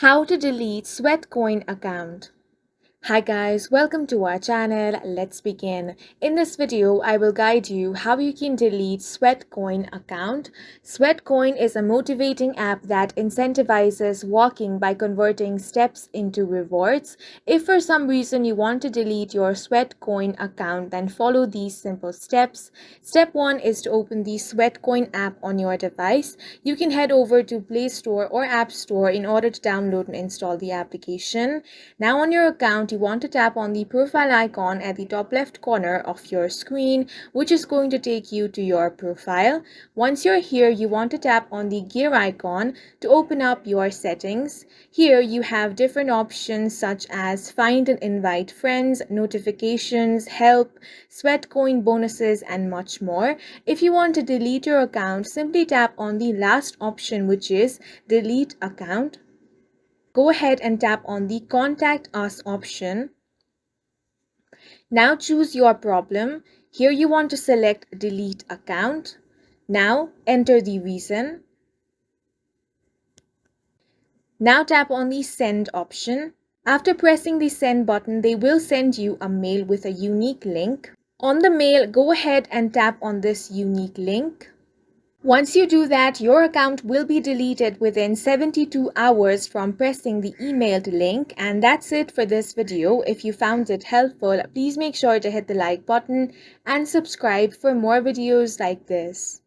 How to delete Sweatcoin account. Hi guys, welcome to our channel. Let's begin. In this video, I will guide you how you can delete Sweatcoin account. Sweatcoin is a motivating app that incentivizes walking by converting steps into rewards. If for some reason you want to delete your Sweatcoin account, then follow these simple steps. Step 1 is to open the Sweatcoin app on your device. You can head over to Play Store or App Store in order to download and install the application. Now on your account, you want to tap on the profile icon at the top left corner of your screen, which is going to take you to your profile. Once you're here, you want to tap on the gear icon to open up your settings. Here you have different options such as find and invite friends, notifications, help, Sweatcoin bonuses, and much more. If you want to delete your account, simply tap on the last option, which is delete account. Go ahead and tap on the Contact Us option. Now choose your problem. Here you want to select Delete Account. Now enter the reason. Now tap on the Send option. After pressing the Send button, they will send you a mail with a unique link. On the mail, go ahead and tap on this unique link. Once you do that, your account will be deleted within 72 hours from pressing the emailed link. And that's it for this video. If you found it helpful, please make sure to hit the like button and subscribe for more videos like this.